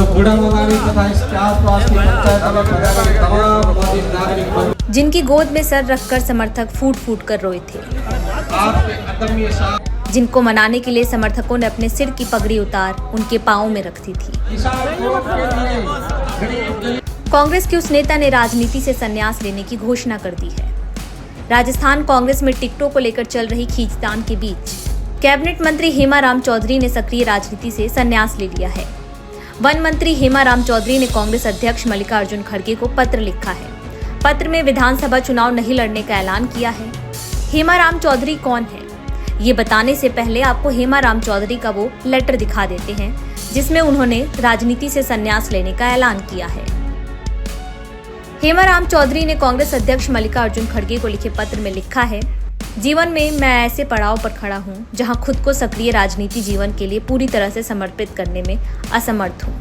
गुड़ामलानी तथा इसके आसपास की पंचायतों में प्रभावित तमाम मोदी नागरिक जिनकी गोद में सर रखकर समर्थक फूट फूट कर रोए थे, आपके अदम्य साथ जिनको मनाने के लिए समर्थकों ने अपने सिर की पगड़ी उतार उनके पांवों में रख दी थी। कांग्रेस के उस नेता ने राजनीति से संन्यास लेने की घोषणा कर दी है। राजस्थान कांग्रेस में टिकटों को लेकर चल रही खींचतान के बीच कैबिनेट मंत्री हेमाराम चौधरी ने सक्रिय राजनीति से संन्यास ले लिया है। वन मंत्री हेमाराम चौधरी ने कांग्रेस अध्यक्ष मल्लिकार्जुन खड़गे को पत्र लिखा है। पत्र में विधानसभा चुनाव नहीं लड़ने का ऐलान किया है। हेमाराम चौधरी कौन है, ये बताने से पहले आपको हेमाराम चौधरी का वो लेटर दिखा देते हैं जिसमें उन्होंने राजनीति से संन्यास लेने का ऐलान किया है। हेमाराम चौधरी ने कांग्रेस अध्यक्ष मल्लिकार्जुन खड़गे को लिखे पत्र में लिखा है, जीवन में मैं ऐसे पड़ाव पर खड़ा हूँ जहाँ खुद को सक्रिय राजनीति जीवन के लिए पूरी तरह से समर्पित करने में असमर्थ हूँ।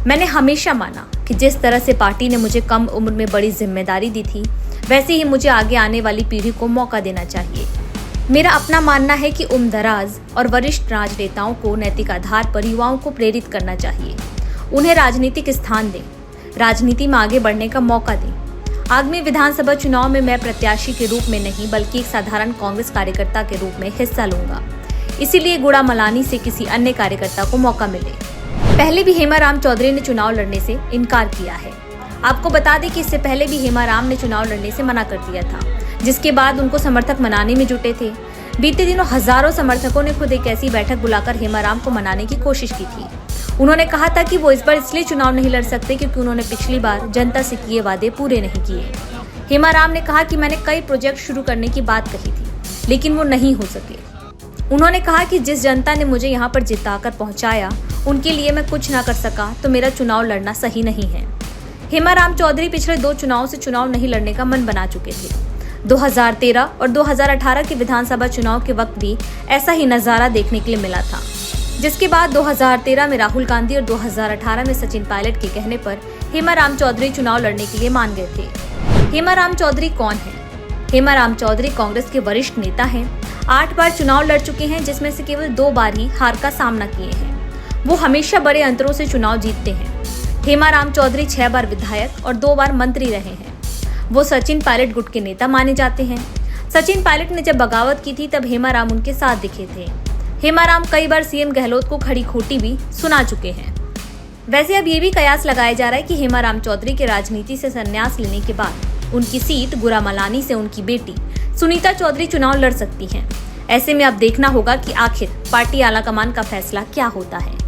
मैंने हमेशा माना कि जिस तरह से पार्टी ने मुझे कम उम्र में बड़ी जिम्मेदारी दी थी, वैसे ही मुझे आगे आने वाली पीढ़ी को मौका देना चाहिए। मेरा अपना मानना है कि उम्रदराज और वरिष्ठ राजनेताओं को नैतिक आधार पर युवाओं को प्रेरित करना चाहिए, उन्हें राजनीतिक स्थान दें, राजनीति में आगे बढ़ने का मौका दें। आगामी विधानसभा चुनाव में मैं प्रत्याशी के रूप में नहीं बल्कि एक साधारण कांग्रेस कार्यकर्ता के रूप में हिस्सा लूंगा, इसीलिए गुड़ामलानी से किसी अन्य कार्यकर्ता को मौका मिले। पहले भी हेमाराम चौधरी ने चुनाव लड़ने से इनकार किया है। आपको बता दें कि इससे पहले भी हेमाराम ने चुनाव लड़ने से मना कर दिया था, जिसके बाद उनको समर्थक मनाने में जुटे थे। बीते दिनों हजारों समर्थकों ने खुद एक ऐसी बैठक बुलाकर हेमाराम को मनाने की कोशिश की थी। उन्होंने कहा था कि वो इस बार इसलिए चुनाव नहीं लड़ सकते क्योंकि उन्होंने पिछली बार जनता से किए वादे पूरे नहीं किए। हेमाराम ने कहा कि मैंने कई प्रोजेक्ट शुरू करने की बात कही थी, लेकिन वो नहीं हो सके। उन्होंने कहा कि जिस जनता ने मुझे यहाँ पर जिताकर पहुँचाया, उनके लिए मैं कुछ ना कर सका तो मेरा चुनाव लड़ना सही नहीं है। हेमाराम चौधरी पिछले 2 चुनाव से चुनाव नहीं लड़ने का मन बना चुके थे। 2013 और 2018 के विधानसभा चुनाव के वक्त भी ऐसा ही नजारा देखने के लिए मिला था, जिसके बाद 2013 में राहुल गांधी और 2018 में सचिन पायलट के कहने पर हेमाराम चौधरी चुनाव लड़ने के लिए मान गए थे। हेमाराम चौधरी कौन है? हेमाराम चौधरी कांग्रेस के वरिष्ठ नेता हैं। 8 बार चुनाव लड़ चुके हैं, जिसमें से केवल 2 बार ही हार का सामना किए हैं। वो हमेशा बड़े अंतरों से चुनाव जीतते हैं। हेमाराम चौधरी 6 बार विधायक और 2 बार मंत्री रहे हैं। वो सचिन पायलट गुट के नेता माने जाते हैं। सचिन पायलट ने जब बगावत की थी तब हेमाराम उनके साथ दिखे थे। हेमाराम कई बार सीएम गहलोत को खड़ी खोटी भी सुना चुके हैं। वैसे अब ये भी कयास लगाया जा रहा है कि हेमाराम चौधरी के राजनीति से संन्यास लेने के बाद उनकी सीट गुड़ामलानी से उनकी बेटी सुनीता चौधरी चुनाव लड़ सकती हैं। ऐसे में अब देखना होगा कि आखिर पार्टी आलाकमान का फैसला क्या होता है।